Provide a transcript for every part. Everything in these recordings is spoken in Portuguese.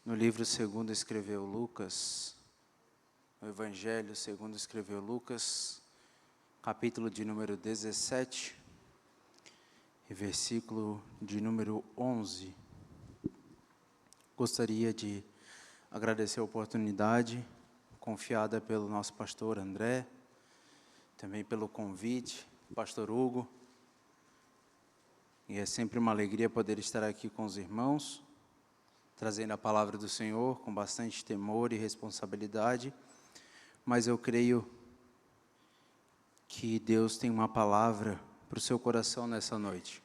No livro segundo escreveu Lucas, no Evangelho segundo escreveu Lucas, capítulo de número 17, e versículo de número 11. Gostaria de agradecer a oportunidade confiada pelo nosso pastor André, também pelo convite, pastor Hugo. E é sempre uma alegria poder estar aqui com os irmãos, trazendo a palavra do Senhor com bastante temor e responsabilidade, mas eu creio que Deus tem uma palavra para o seu coração nessa noite.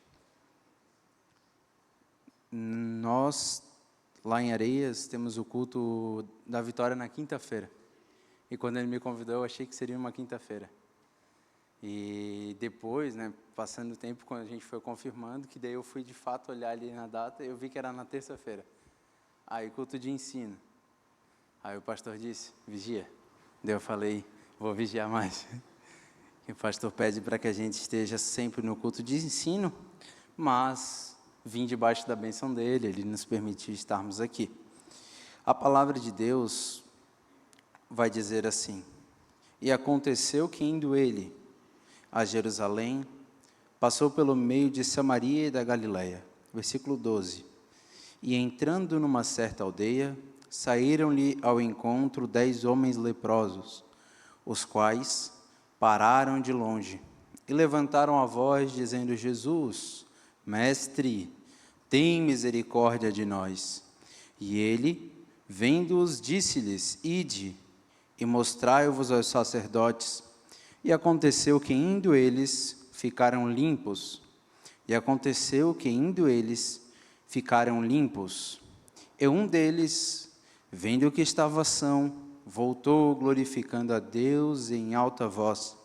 Nós, lá em Areias, temos o culto da Vitória na quinta-feira, e quando ele me convidou, eu achei que seria uma quinta-feira. E depois, passando o tempo, quando a gente foi confirmando, que daí eu fui de fato olhar ali na data, eu vi que era na terça-feira. Aí, culto de ensino. Aí o pastor disse, vigia. Daí eu falei, vou vigiar mais. E o pastor pede para que a gente esteja sempre no culto de ensino, mas vim debaixo da bênção dele, ele nos permitiu estarmos aqui. A palavra de Deus vai dizer assim: e aconteceu que indo ele a Jerusalém, passou pelo meio de Samaria e da Galileia. Versículo 12. E entrando numa certa aldeia, saíram-lhe ao encontro 10 homens leprosos, os quais pararam de longe e levantaram a voz, dizendo: Jesus, mestre, tem misericórdia de nós. E ele, vendo-os, disse-lhes: ide e mostrai-vos aos sacerdotes. E aconteceu que indo eles, ficaram limpos. E aconteceu que indo eles, ficaram limpos. E um deles, vendo que estava são, voltou glorificando a Deus em alta voz,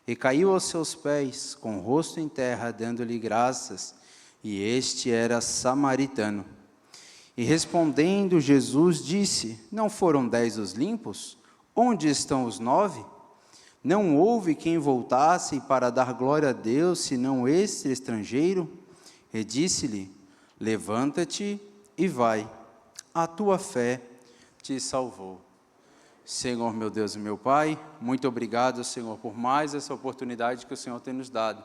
e caiu aos seus pés, com o rosto em terra, dando-lhe graças, e este era samaritano. E respondendo Jesus disse: não foram 10 os limpos? Onde estão os 9? Não houve quem voltasse para dar glória a Deus, senão este estrangeiro? E disse-lhe: levanta-te e vai, a tua fé te salvou. Senhor, meu Deus e meu Pai, muito obrigado, Senhor, por mais essa oportunidade que o Senhor tem nos dado,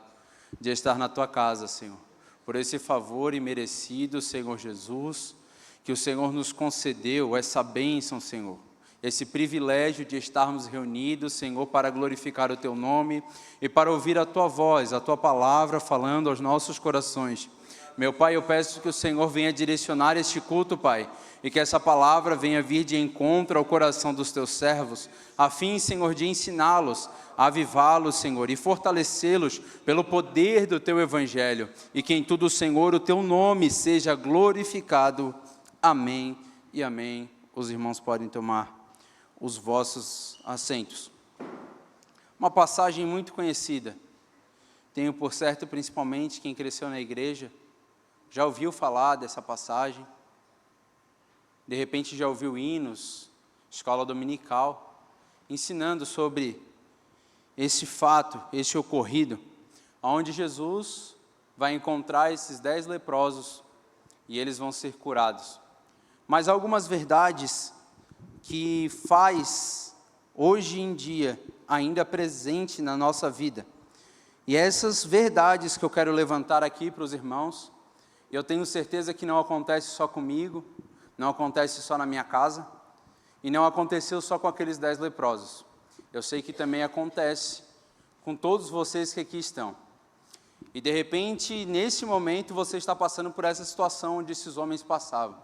de estar na tua casa, Senhor, por esse favor imerecido, Senhor Jesus, que o Senhor nos concedeu, essa bênção, Senhor, esse privilégio de estarmos reunidos, Senhor, para glorificar o teu nome e para ouvir a tua voz, a tua palavra falando aos nossos corações. Meu Pai, eu peço que o Senhor venha direcionar este culto, Pai, e que essa palavra venha vir de encontro ao coração dos teus servos, a fim, Senhor, de ensiná-los, avivá-los, Senhor, e fortalecê-los pelo poder do teu evangelho, e que em tudo, Senhor, o teu nome seja glorificado. Amém e amém. Os irmãos podem tomar os vossos assentos. Uma passagem muito conhecida, tenho por certo, principalmente quem cresceu na igreja, já ouviu falar dessa passagem, de repente já ouviu hinos, escola dominical, ensinando sobre esse fato, esse ocorrido, onde Jesus vai encontrar esses 10 leprosos e eles vão ser curados. Mas algumas verdades que faz hoje em dia ainda presente na nossa vida. E essas verdades que eu quero levantar aqui para os irmãos, eu tenho certeza que não acontece só comigo, não acontece só na minha casa, e não aconteceu só com aqueles 10 leprosos. Eu sei que também acontece com todos vocês que aqui estão. E de repente, nesse momento, você está passando por essa situação onde esses homens passavam.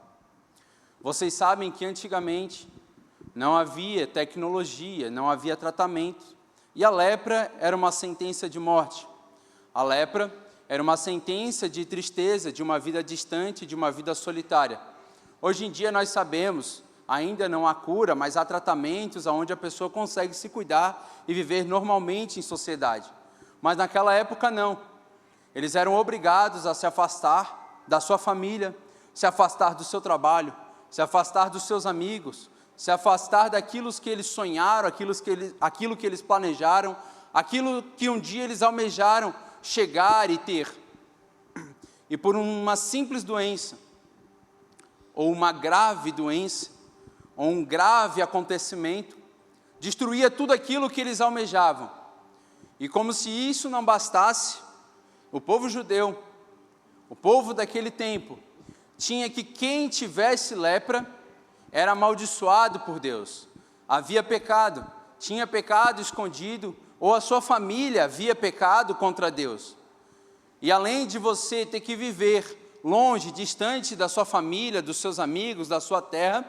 Vocês sabem que antigamente não havia tecnologia, não havia tratamento, e a lepra era uma sentença de morte. A lepra era uma sentença de tristeza, de uma vida distante, de uma vida solitária. Hoje em dia nós sabemos, ainda não há cura, mas há tratamentos onde a pessoa consegue se cuidar e viver normalmente em sociedade. Mas naquela época não. Eles eram obrigados a se afastar da sua família, se afastar do seu trabalho, se afastar dos seus amigos, se afastar daquilo que eles sonharam, aquilo que eles planejaram, aquilo que um dia eles almejaram chegar e ter. E por uma simples doença, ou uma grave doença, ou um grave acontecimento, destruía tudo aquilo que eles almejavam. E como se isso não bastasse, o povo judeu, o povo daquele tempo, tinha que quem tivesse lepra era amaldiçoado por Deus. Havia pecado, tinha pecado escondido, ou a sua família havia pecado contra Deus. E além de você ter que viver longe, distante da sua família, dos seus amigos, da sua terra,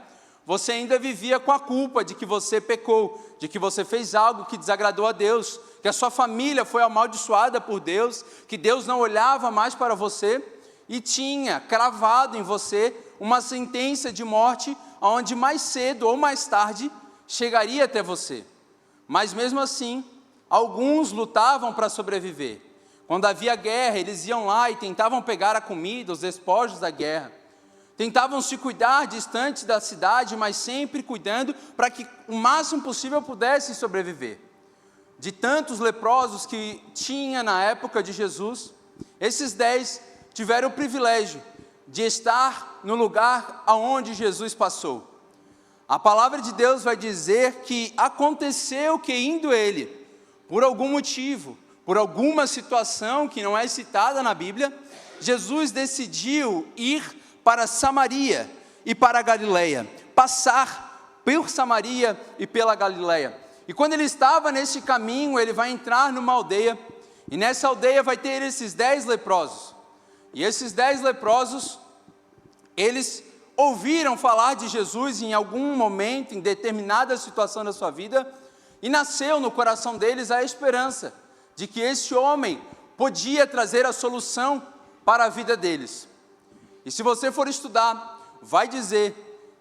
você ainda vivia com a culpa de que você pecou, de que você fez algo que desagradou a Deus, que a sua família foi amaldiçoada por Deus, que Deus não olhava mais para você e tinha cravado em você uma sentença de morte, onde mais cedo ou mais tarde chegaria até você. Mas mesmo assim, alguns lutavam para sobreviver. Quando havia guerra, eles iam lá e tentavam pegar a comida, os despojos da guerra. Tentavam se cuidar distante da cidade, mas sempre cuidando para que o máximo possível pudessem sobreviver. De tantos leprosos que tinha na época de Jesus, esses 10 tiveram o privilégio de estar no lugar aonde Jesus passou. A palavra de Deus vai dizer que aconteceu que indo ele, por algum motivo, por alguma situação que não é citada na Bíblia, Jesus decidiu ir para Samaria e para a Galileia, passar por Samaria e pela Galileia. E quando ele estava nesse caminho, ele vai entrar numa aldeia, e nessa aldeia vai ter esses 10 leprosos. E esses 10 leprosos, eles ouviram falar de Jesus em algum momento, em determinada situação da sua vida, e nasceu no coração deles a esperança de que esse homem podia trazer a solução para a vida deles. E se você for estudar, vai dizer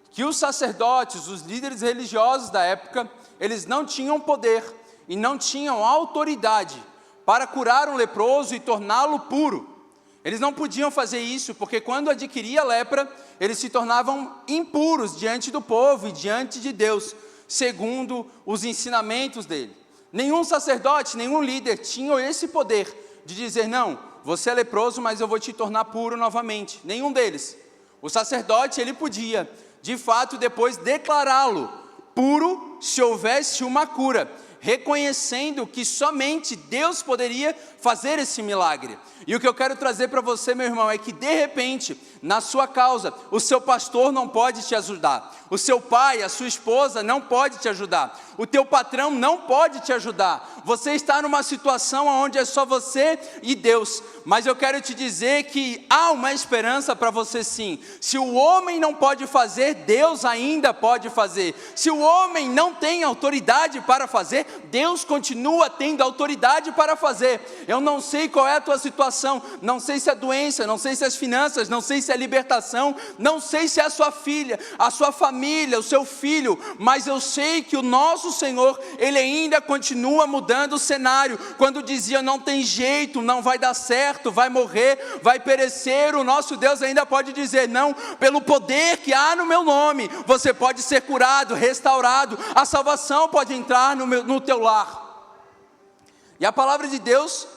que os sacerdotes, os líderes religiosos da época, eles não tinham poder e não tinham autoridade para curar um leproso e torná-lo puro. Eles não podiam fazer isso, porque quando adquiria lepra, eles se tornavam impuros diante do povo e diante de Deus, segundo os ensinamentos dele. Nenhum sacerdote, nenhum líder tinha esse poder de dizer, não, você é leproso, mas eu vou te tornar puro novamente. Nenhum deles. O sacerdote, ele podia, de fato, depois declará-lo puro se houvesse uma cura, reconhecendo que somente Deus poderia fazer esse milagre. E o que eu quero trazer para você, meu irmão, é que de repente, na sua causa, o seu pastor não pode te ajudar, o seu pai, a sua esposa não pode te ajudar, o teu patrão não pode te ajudar, você está numa situação onde é só você e Deus, mas eu quero te dizer que há uma esperança para você sim. Se o homem não pode fazer, Deus ainda pode fazer. Se o homem não tem autoridade para fazer, Deus continua tendo autoridade para fazer. Eu não sei qual é a tua situação, não sei se é doença, não sei se é as finanças, não sei se é libertação, não sei se é a sua filha, a sua família, o seu filho, mas eu sei que o nosso Senhor, Ele ainda continua mudando o cenário. Quando dizia não tem jeito, não vai dar certo, vai morrer, vai perecer, o nosso Deus ainda pode dizer não, pelo poder que há no meu nome, você pode ser curado, restaurado, a salvação pode entrar no teu lar. E a palavra de Deus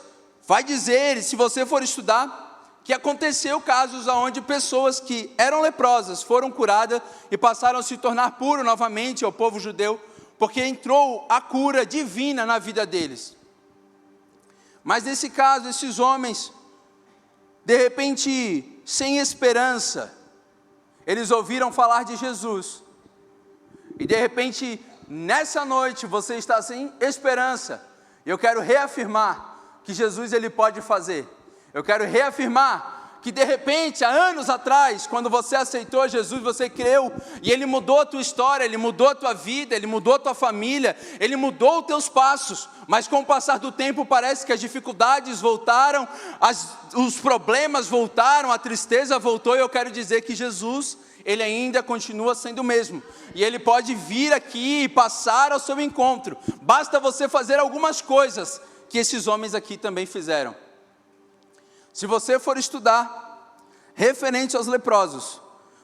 vai dizer, se você for estudar, que aconteceu casos onde pessoas que eram leprosas foram curadas e passaram a se tornar puros novamente ao povo judeu, porque entrou a cura divina na vida deles. Mas nesse caso, esses homens, de repente, sem esperança, eles ouviram falar de Jesus, e de repente, nessa noite, você está sem esperança. Eu quero reafirmar que Jesus ele pode fazer. Eu quero reafirmar que de repente, há anos atrás, quando você aceitou Jesus, você creu, e Ele mudou a tua história, Ele mudou a tua vida, Ele mudou a tua família, Ele mudou os teus passos, mas com o passar do tempo parece que as dificuldades voltaram, os problemas voltaram, a tristeza voltou, e eu quero dizer que Jesus, Ele ainda continua sendo o mesmo, e Ele pode vir aqui e passar ao seu encontro, basta você fazer algumas coisas, que esses homens aqui também fizeram. Se você for estudar, referente aos leprosos,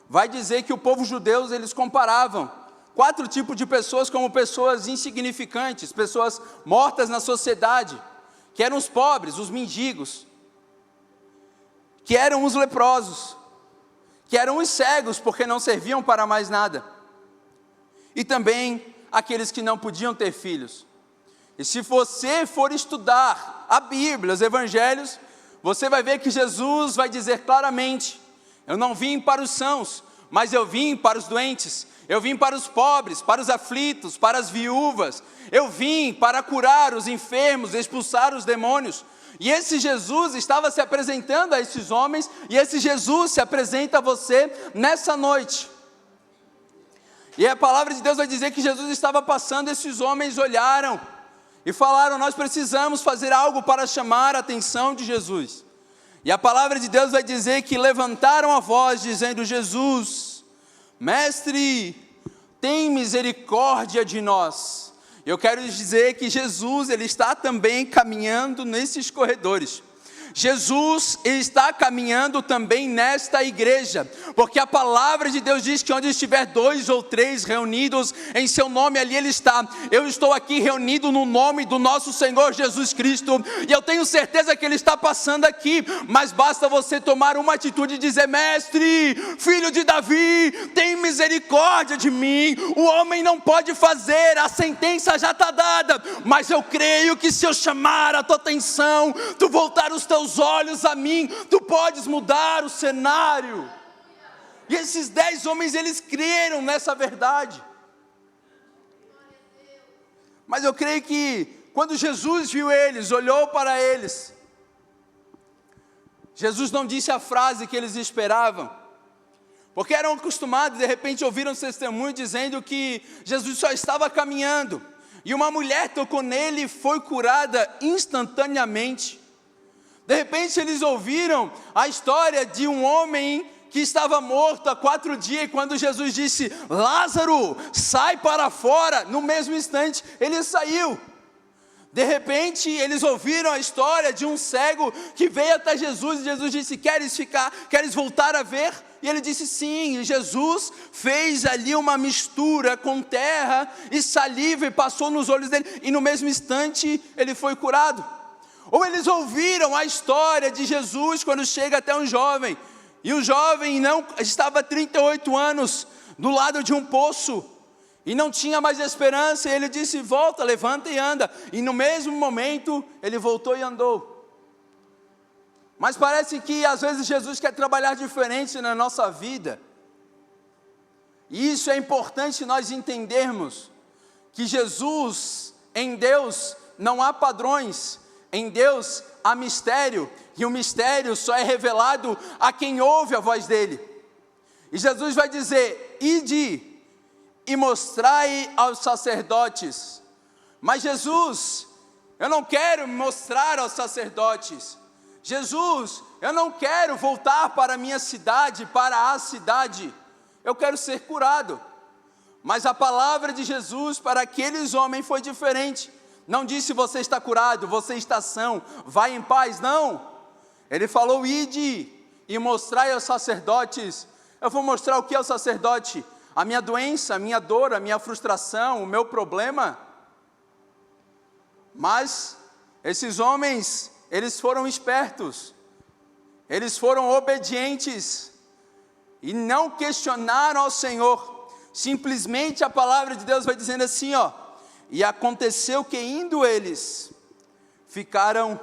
vai dizer que o povo judeu, eles comparavam 4 tipos de pessoas como pessoas insignificantes, pessoas mortas na sociedade, que eram os pobres, os mendigos, que eram os leprosos, que eram os cegos, porque não serviam para mais nada, e também aqueles que não podiam ter filhos. E se você for estudar a Bíblia, os Evangelhos, você vai ver que Jesus vai dizer claramente: eu não vim para os sãos, mas eu vim para os doentes, eu vim para os pobres, para os aflitos, para as viúvas, eu vim para curar os enfermos, expulsar os demônios. E esse Jesus estava se apresentando a esses homens, e esse Jesus se apresenta a você nessa noite. E a palavra de Deus vai dizer que Jesus estava passando, esses homens olharam e falaram: nós precisamos fazer algo para chamar a atenção de Jesus. E a palavra de Deus vai dizer que levantaram a voz dizendo: Jesus, mestre, tem misericórdia de nós. Eu quero dizer que Jesus, ele está também caminhando nesses corredores. Jesus está caminhando também nesta igreja, porque a palavra de Deus diz que onde estiver 2 ou 3 reunidos em seu nome, ali ele está. Eu estou aqui reunido no nome do nosso Senhor Jesus Cristo, e eu tenho certeza que ele está passando aqui, mas basta você tomar uma atitude e dizer: mestre, filho de Davi, tem misericórdia de mim. O homem não pode fazer, a sentença já está dada, mas eu creio que se eu chamar a tua atenção, tu voltar os teus olhos a mim, tu podes mudar o cenário. E esses 10 homens, eles creram nessa verdade. Mas eu creio que quando Jesus viu eles, olhou para eles, Jesus não disse a frase que eles esperavam, porque eram acostumados, de repente ouviram testemunho dizendo que Jesus só estava caminhando, e uma mulher tocou nele e foi curada instantaneamente. De repente eles ouviram a história de um homem que estava morto há 4 dias, e quando Jesus disse: Lázaro, sai para fora, no mesmo instante ele saiu. De repente eles ouviram a história de um cego que veio até Jesus, e Jesus disse: queres voltar a ver? E ele disse sim, e Jesus fez ali uma mistura com terra e saliva e passou nos olhos dele, e no mesmo instante ele foi curado. Ou eles ouviram a história de Jesus quando chega até um jovem, e o jovem estava há 38 anos do lado de um poço, e não tinha mais esperança, e ele disse: volta, levanta e anda, e no mesmo momento ele voltou e andou. Mas parece que às vezes Jesus quer trabalhar diferente na nossa vida, e isso é importante nós entendermos, que Jesus, em Deus não há padrões, em Deus há mistério, e o mistério só é revelado a quem ouve a voz dele. E Jesus vai dizer: ide e mostrai aos sacerdotes. Mas Jesus, eu não quero mostrar aos sacerdotes. Jesus, eu não quero voltar para a minha cidade, para a cidade. Eu quero ser curado. Mas a palavra de Jesus para aqueles homens foi diferente. Não disse: você está curado, você está são, vai em paz, não. Ele falou: ide e mostrai aos sacerdotes. Eu vou mostrar o que ao sacerdote? A minha doença, a minha dor, a minha frustração, o meu problema. Mas esses homens, eles foram espertos, eles foram obedientes, e não questionaram ao Senhor. Simplesmente a palavra de Deus vai dizendo assim, e aconteceu que indo eles, ficaram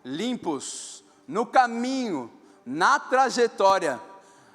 limpos. No caminho, na trajetória,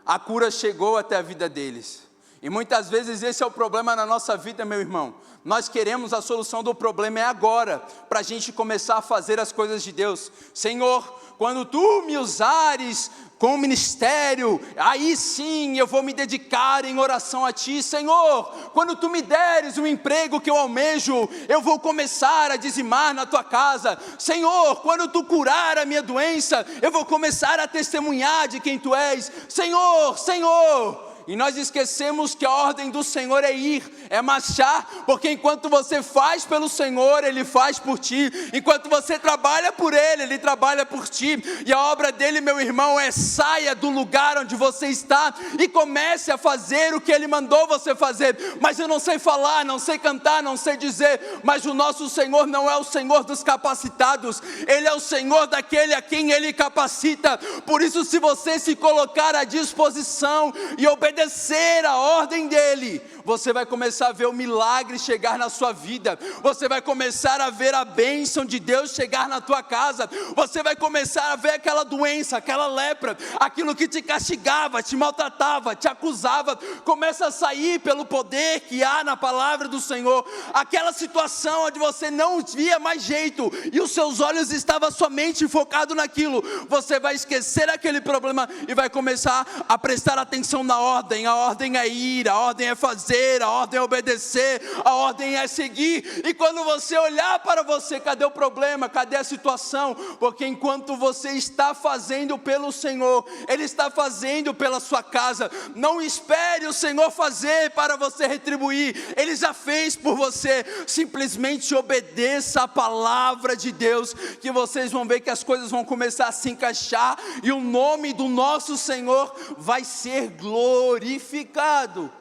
a cura chegou até a vida deles. E muitas vezes esse é o problema na nossa vida, meu irmão. Nós queremos a solução do problema é agora, para a gente começar a fazer as coisas de Deus. Senhor, quando tu me usares com o ministério, aí sim eu vou me dedicar em oração a ti. Senhor, quando tu me deres o emprego que eu almejo, eu vou começar a dizimar na tua casa. Senhor, quando tu curar a minha doença, eu vou começar a testemunhar de quem tu és. Senhor, Senhor. e nós esquecemos que a ordem do Senhor é ir, é marchar, porque enquanto você faz pelo Senhor, Ele faz por ti, enquanto você trabalha por Ele, Ele trabalha por ti, e a obra dEle, meu irmão, é: saia do lugar onde você está, e comece a fazer o que Ele mandou você fazer. Mas eu não sei falar, não sei cantar, não sei dizer, mas o nosso Senhor não é o Senhor dos capacitados, Ele é o Senhor daquele a quem Ele capacita. Por isso, se você se colocar à disposição e obedecer a ordem dEle, você vai começar a ver o milagre chegar na sua vida, você vai começar a ver a bênção de Deus chegar na tua casa, você vai começar a ver aquela doença, aquela lepra, aquilo que te castigava, te maltratava, te acusava, começa a sair pelo poder que há na palavra do Senhor. Aquela situação onde você não via mais jeito e os seus olhos estavam somente focados naquilo, você vai esquecer aquele problema e vai começar a prestar atenção na ordem. A ordem é ir, a ordem é fazer, a ordem é obedecer, a ordem é seguir. E quando você olhar para você, cadê o problema? Cadê a situação? Porque enquanto você está fazendo pelo Senhor, Ele está fazendo pela sua casa. Não espere o Senhor fazer para você retribuir, Ele já fez por você. Simplesmente obedeça a palavra de Deus, que vocês vão ver que as coisas vão começar a se encaixar, e o nome do nosso Senhor vai ser glorificado.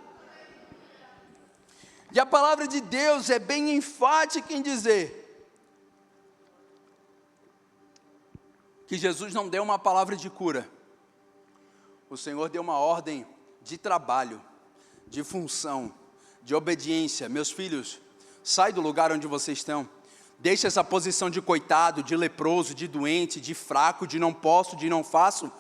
E a palavra de Deus é bem enfática em dizer que Jesus não deu uma palavra de cura, o Senhor deu uma ordem de trabalho, de função, de obediência. Meus filhos, sai do lugar onde vocês estão, deixe essa posição de coitado, de leproso, de doente, de fraco, de não posso, de não faço,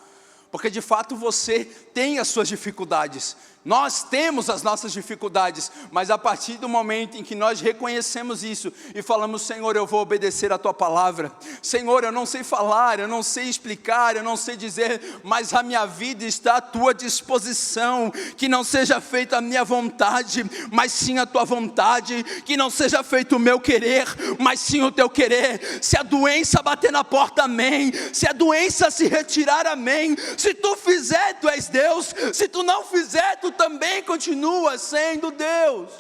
porque de fato você tem as suas dificuldades, nós temos as nossas dificuldades, mas a partir do momento em que nós reconhecemos isso e falamos: Senhor, eu vou obedecer a Tua palavra, Senhor, eu não sei falar, eu não sei explicar, eu não sei dizer, mas a minha vida está à Tua disposição, que não seja feita a minha vontade, mas sim a Tua vontade, que não seja feito o meu querer, mas sim o Teu querer. Se a doença bater na porta, amém, se a doença se retirar, amém, se Tu fizer, Tu és Deus, se Tu não fizer, Tu também continua sendo Deus.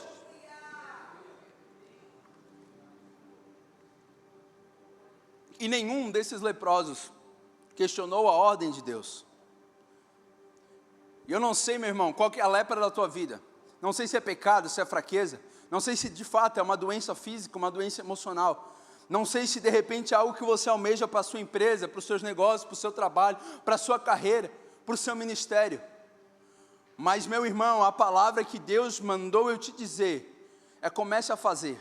E nenhum desses leprosos questionou a ordem de Deus. E eu não sei, meu irmão, qual que é a lepra da tua vida. Não sei se é pecado, se é fraqueza. Não sei se de fato é uma doença física, uma doença emocional. Não sei se de repente é algo que você almeja para a sua empresa, para os seus negócios, para o seu trabalho, para a sua carreira, para o seu ministério. Mas, meu irmão, a palavra que Deus mandou eu te dizer é: comece a fazer,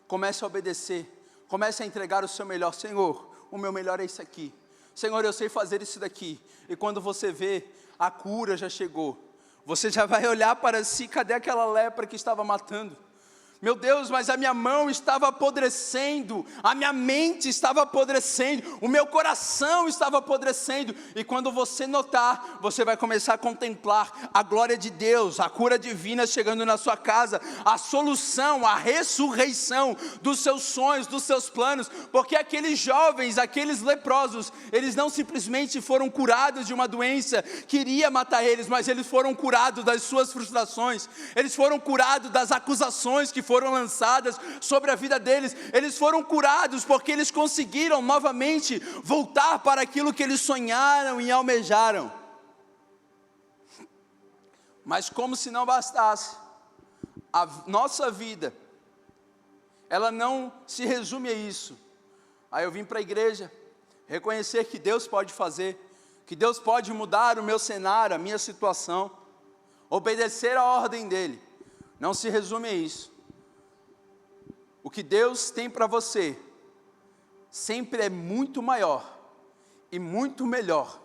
comece a obedecer, comece a entregar o seu melhor. Senhor, o meu melhor é isso aqui. Senhor, eu sei fazer isso daqui. E quando você vê, a cura já chegou. Você já vai olhar para si: cadê aquela lepra que estava matando? Meu Deus, mas a minha mão estava apodrecendo, a minha mente estava apodrecendo, o meu coração estava apodrecendo. E quando você notar, você vai começar a contemplar a glória de Deus, a cura divina chegando na sua casa, a solução, a ressurreição dos seus sonhos, dos seus planos. Porque aqueles jovens, aqueles leprosos, eles não simplesmente foram curados de uma doença que iria matar eles, mas eles foram curados das suas frustrações, eles foram curados das acusações que foram lançadas sobre a vida deles. Eles foram curados porque eles conseguiram novamente voltar para aquilo que eles sonharam e almejaram. Mas como se não bastasse, a nossa vida, ela não se resume a isso. Aí eu vim para a igreja reconhecer que Deus pode fazer, que Deus pode mudar o meu cenário, a minha situação, obedecer a ordem dEle. Não se resume a isso. O que Deus tem para você sempre é muito maior e muito melhor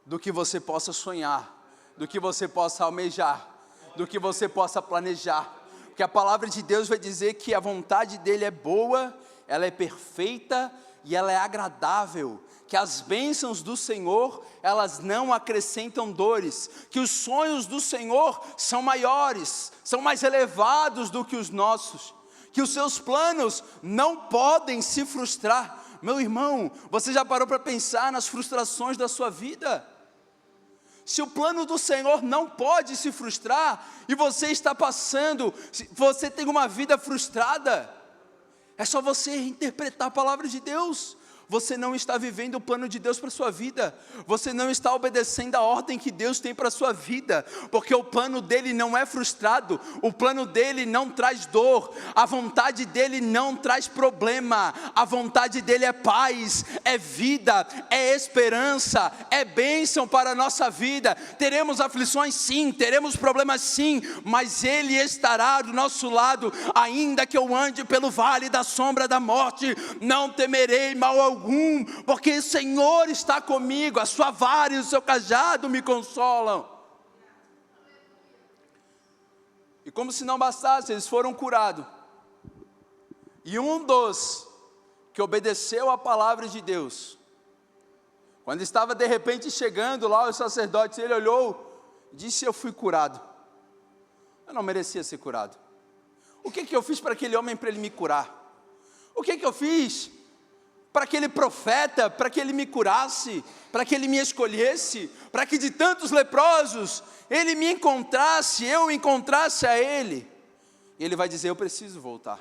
do que você possa sonhar, do que você possa almejar, do que você possa planejar. Porque a palavra de Deus vai dizer que a vontade dEle é boa, ela é perfeita e ela é agradável. Que as bênçãos do Senhor, elas não acrescentam dores, que os sonhos do Senhor são maiores, são mais elevados do que os nossos, que os seus planos não podem se frustrar. Meu irmão, você já parou para pensar nas frustrações da sua vida? Se o plano do Senhor não pode se frustrar, e você está passando, você tem uma vida frustrada, é só você interpretar a palavra de Deus. Você não está vivendo o plano de Deus para a sua vida, você não está obedecendo a ordem que Deus tem para a sua vida, porque o plano dele não é frustrado, o plano dele não traz dor, a vontade dele não traz problema, a vontade dele é paz, é vida, é esperança, é bênção para a nossa vida. Teremos aflições sim, teremos problemas sim, mas ele estará do nosso lado. Ainda que eu ande pelo vale da sombra da morte, não temerei mal algum, porque o Senhor está comigo, a sua vara e o seu cajado me consolam. E como se não bastasse, eles foram curados, e um dos que obedeceu a palavra de Deus, quando estava de repente chegando lá os sacerdotes, ele olhou e disse: eu fui curado, eu não merecia ser curado. O que eu fiz para aquele homem para ele me curar? O que eu fiz para aquele profeta, para que ele me curasse, para que ele me escolhesse, para que de tantos leprosos, ele me encontrasse, eu encontrasse a ele? E ele vai dizer: eu preciso voltar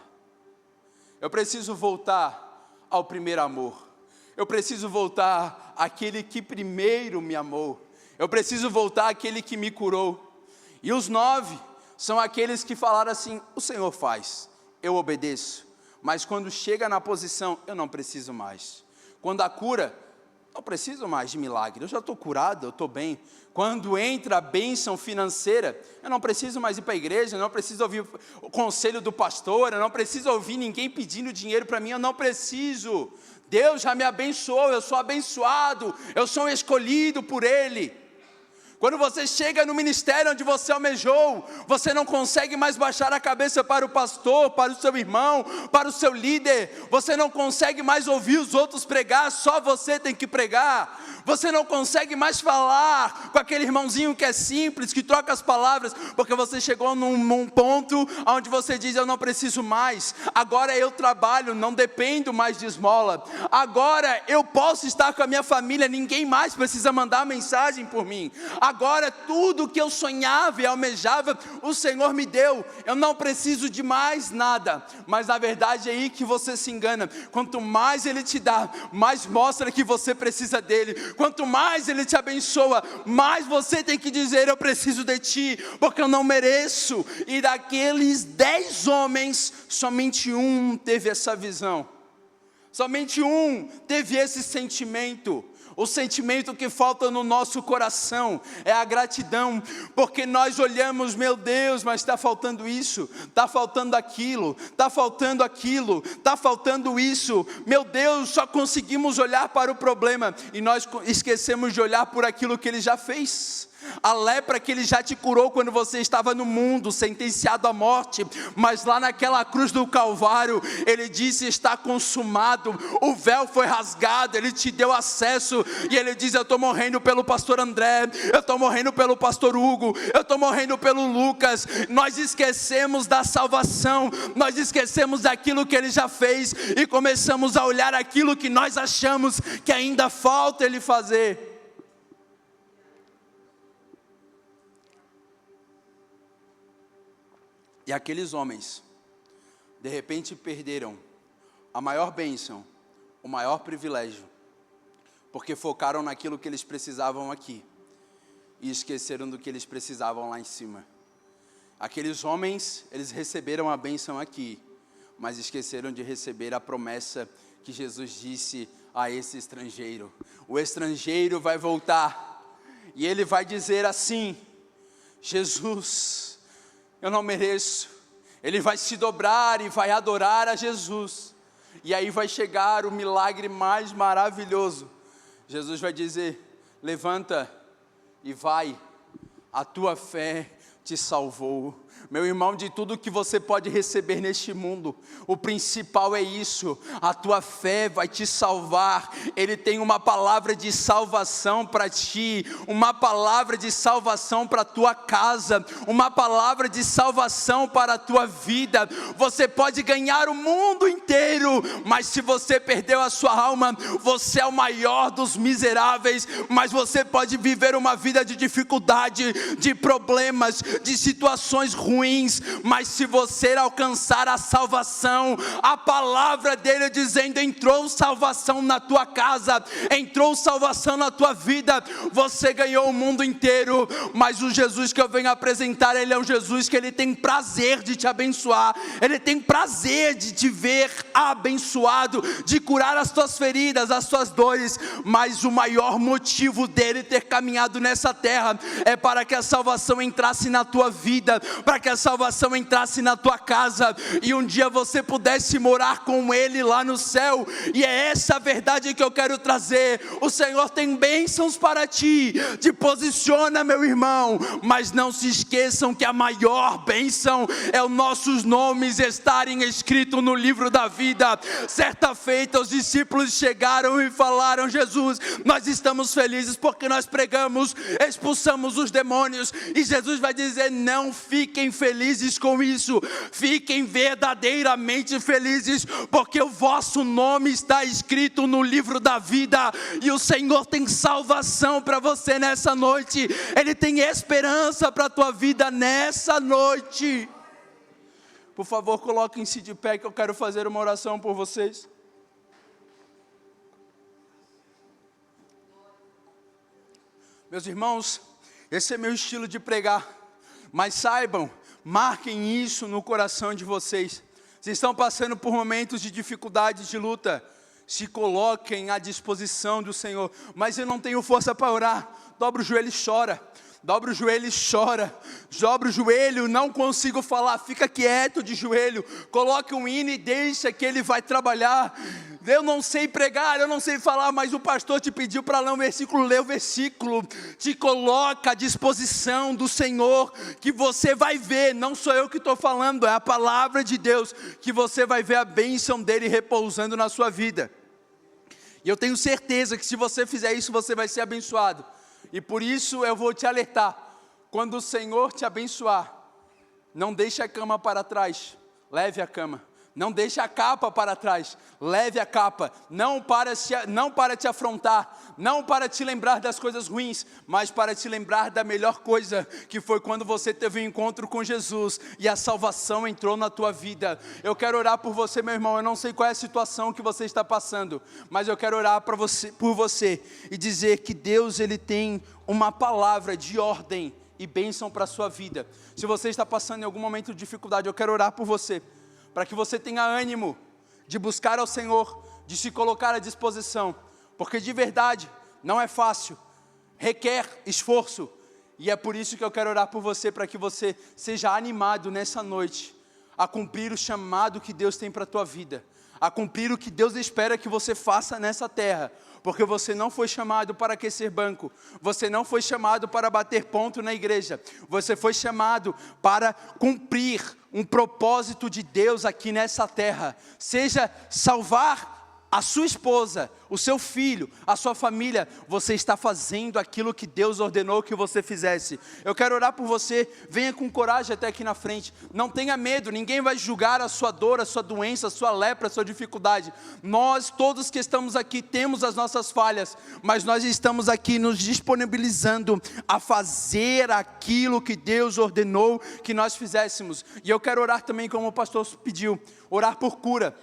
ao primeiro amor, eu preciso voltar àquele que primeiro me amou, eu preciso voltar àquele que me curou. E os 9 são aqueles que falaram assim: o Senhor faz, eu obedeço. Mas quando chega na posição, eu não preciso mais. Quando a cura, não preciso mais de milagre, eu já estou curado, eu estou bem. Quando entra a bênção financeira, eu não preciso mais ir para a igreja, eu não preciso ouvir o conselho do pastor, eu não preciso ouvir ninguém pedindo dinheiro para mim, eu não preciso. Deus já me abençoou, eu sou abençoado, eu sou escolhido por Ele. Quando você chega no ministério onde você almejou, você não consegue mais baixar a cabeça para o pastor, para o seu irmão, para o seu líder. Você não consegue mais ouvir os outros pregar, só você tem que pregar. Você não consegue mais falar com aquele irmãozinho que é simples, que troca as palavras, porque você chegou num ponto onde você diz: eu não preciso mais, agora eu trabalho, não dependo mais de esmola, agora eu posso estar com a minha família, ninguém mais precisa mandar mensagem por mim, agora tudo que eu sonhava e almejava, o Senhor me deu, eu não preciso de mais nada. Mas na verdade é aí que você se engana. Quanto mais Ele te dá, mais mostra que você precisa dEle. Quanto mais Ele te abençoa, mais você tem que dizer: eu preciso de Ti, porque eu não mereço. E daqueles 10 homens, somente um teve essa visão, somente um teve esse sentimento. O sentimento que falta no nosso coração é a gratidão, porque nós olhamos: meu Deus, mas está faltando isso, está faltando aquilo, está faltando aquilo, está faltando isso, meu Deus, só conseguimos olhar para o problema, e nós esquecemos de olhar por aquilo que Ele já fez. A lepra que Ele já te curou quando você estava no mundo, sentenciado à morte, mas lá naquela cruz do Calvário, Ele disse: está consumado, o véu foi rasgado, Ele te deu acesso, e Ele diz: eu estou morrendo pelo pastor André, eu estou morrendo pelo pastor Hugo, eu estou morrendo pelo Lucas. Nós esquecemos da salvação, nós esquecemos daquilo que Ele já fez, e começamos a olhar aquilo que nós achamos que ainda falta Ele fazer. E aqueles homens, de repente perderam a maior bênção, o maior privilégio, porque focaram naquilo que eles precisavam aqui, e esqueceram do que eles precisavam lá em cima. Aqueles homens, eles receberam a bênção aqui, mas esqueceram de receber a promessa que Jesus disse a esse estrangeiro: o estrangeiro vai voltar, e ele vai dizer assim: Jesus, eu não mereço. Ele vai se dobrar e vai adorar a Jesus, e aí vai chegar o milagre mais maravilhoso. Jesus vai dizer: levanta e vai, a tua fé te salvou. Meu irmão, de tudo que você pode receber neste mundo, o principal é isso: a tua fé vai te salvar. Ele tem uma palavra de salvação para ti, uma palavra de salvação para a tua casa, uma palavra de salvação para a tua vida. Você pode ganhar o mundo inteiro, mas se você perdeu a sua alma, você é o maior dos miseráveis. Mas você pode viver uma vida de dificuldade, de problemas, de situações ruins, mas se você alcançar a salvação, a palavra dele dizendo: entrou salvação na tua casa, entrou salvação na tua vida, você ganhou o mundo inteiro. Mas o Jesus que eu venho apresentar, ele é um Jesus que ele tem prazer de te abençoar, ele tem prazer de te ver abençoado, de curar as tuas feridas, as tuas dores. Mas o maior motivo dele ter caminhado nessa terra é para que a salvação entrasse na tua vida, para que a salvação entrasse na tua casa, e um dia você pudesse morar com ele lá no céu. E é essa a verdade que eu quero trazer. O Senhor tem bênçãos para ti, te posiciona, meu irmão, mas não se esqueçam que a maior bênção é os nossos nomes estarem escritos no livro da vida. Certa feita os discípulos chegaram e falaram: Jesus, nós estamos felizes porque nós pregamos, expulsamos os demônios. E Jesus vai dizer: não fiquem felizes com isso, fiquem verdadeiramente felizes, porque o vosso nome está escrito no livro da vida. E o Senhor tem salvação para você nessa noite, ele tem esperança para a tua vida nessa noite. Por favor, coloquem-se de pé que eu quero fazer uma oração por vocês. Meus irmãos, esse é meu estilo de pregar, mas saibam, marquem isso no coração de vocês. Vocês estão passando por momentos de dificuldade, de luta, se coloquem à disposição do Senhor. Mas eu não tenho força para orar. Dobra o joelho e chora. Dobra o joelho e chora. Dobra o joelho, não consigo falar, fica quieto de joelho. Coloque um hino e deixa que ele vai trabalhar. Eu não sei pregar, eu não sei falar, mas o pastor te pediu para ler um versículo, lê o versículo. Te coloca à disposição do Senhor, que você vai ver, não sou eu que estou falando, é a palavra de Deus, que você vai ver a bênção dele repousando na sua vida. E eu tenho certeza que se você fizer isso, você vai ser abençoado. E por isso eu vou te alertar: quando o Senhor te abençoar, não deixe a cama para trás, leve a cama. Não deixe a capa para trás, leve a capa. Não para te afrontar, não para te lembrar das coisas ruins, mas para te lembrar da melhor coisa, que foi quando você teve um encontro com Jesus e a salvação entrou na tua vida. Eu quero orar por você, meu irmão. Eu não sei qual é a situação que você está passando, mas eu quero orar por você e dizer que Deus, ele tem uma palavra de ordem e bênção para a sua vida. Se você está passando em algum momento de dificuldade, eu quero orar por você, para que você tenha ânimo de buscar ao Senhor, de se colocar à disposição, porque de verdade não é fácil, requer esforço, e é por isso que eu quero orar por você, para que você seja animado nessa noite, a cumprir o chamado que Deus tem para a tua vida, a cumprir o que Deus espera que você faça nessa terra, porque você não foi chamado para aquecer banco, você não foi chamado para bater ponto na igreja, você foi chamado para cumprir um propósito de Deus aqui nessa terra, seja salvar a sua esposa, o seu filho, a sua família. Você está fazendo aquilo que Deus ordenou que você fizesse. Eu quero orar por você, venha com coragem até aqui na frente, não tenha medo, ninguém vai julgar a sua dor, a sua doença, a sua lepra, a sua dificuldade. Nós todos que estamos aqui temos as nossas falhas, mas nós estamos aqui nos disponibilizando a fazer aquilo que Deus ordenou que nós fizéssemos. E eu quero orar também, como o pastor pediu, orar por cura,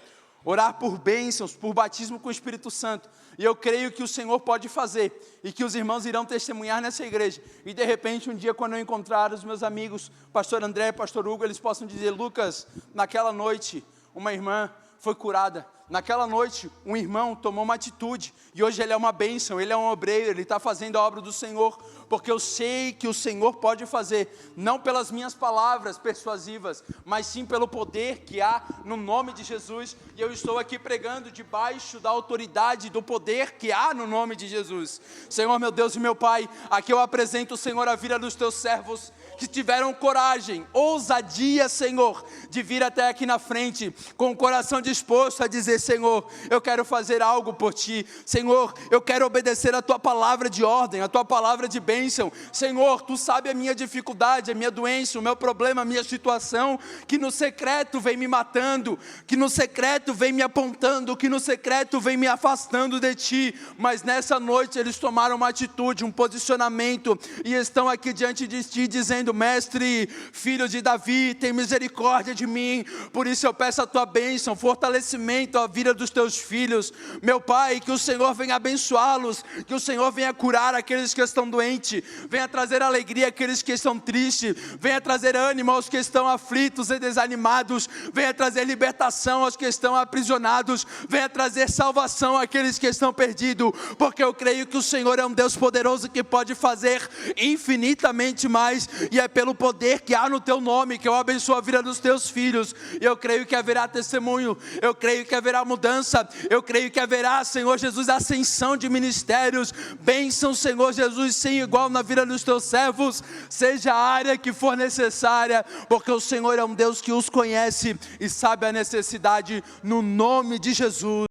orar por bênçãos, por batismo com o Espírito Santo. E eu creio que o Senhor pode fazer, e que os irmãos irão testemunhar nessa igreja. E de repente, um dia, quando eu encontrar os meus amigos, pastor André e pastor Hugo, eles possam dizer: Lucas, naquela noite, uma irmã foi curada. Naquela noite, um irmão tomou uma atitude, e hoje ele é uma bênção, ele é um obreiro, ele está fazendo a obra do Senhor, porque eu sei que o Senhor pode fazer, não pelas minhas palavras persuasivas, mas sim pelo poder que há no nome de Jesus, e eu estou aqui pregando debaixo da autoridade, do poder que há no nome de Jesus. Senhor, meu Deus e meu Pai, aqui eu apresento, Senhor, a vida dos teus servos, que tiveram coragem, ousadia, Senhor, de vir até aqui na frente, com o coração disposto a dizer: Senhor, eu quero fazer algo por Ti, Senhor, eu quero obedecer a Tua palavra de ordem, a Tua palavra de bênção. Senhor, Tu sabe a minha dificuldade, a minha doença, o meu problema, a minha situação, que no secreto vem me matando, que no secreto vem me apontando, que no secreto vem me afastando de Ti, mas nessa noite eles tomaram uma atitude, um posicionamento, e estão aqui diante de Ti dizendo: Mestre, filho de Davi, tem misericórdia de mim. Por isso eu peço a Tua bênção, fortalecimento à vida dos Teus filhos, meu Pai, que o Senhor venha abençoá-los, que o Senhor venha curar aqueles que estão doentes, venha trazer alegria àqueles que estão tristes, venha trazer ânimo aos que estão aflitos e desanimados, venha trazer libertação aos que estão aprisionados, venha trazer salvação àqueles que estão perdidos, porque eu creio que o Senhor é um Deus poderoso que pode fazer infinitamente mais, e é pelo poder que há no Teu nome que eu abençoo a vida dos Teus filhos. E eu creio que haverá testemunho, eu creio que haverá mudança, eu creio que haverá, Senhor Jesus, ascensão de ministérios, bênção, Senhor Jesus, sem igual na vida dos Teus servos, seja a área que for necessária, porque o Senhor é um Deus que os conhece e sabe a necessidade, no nome de Jesus.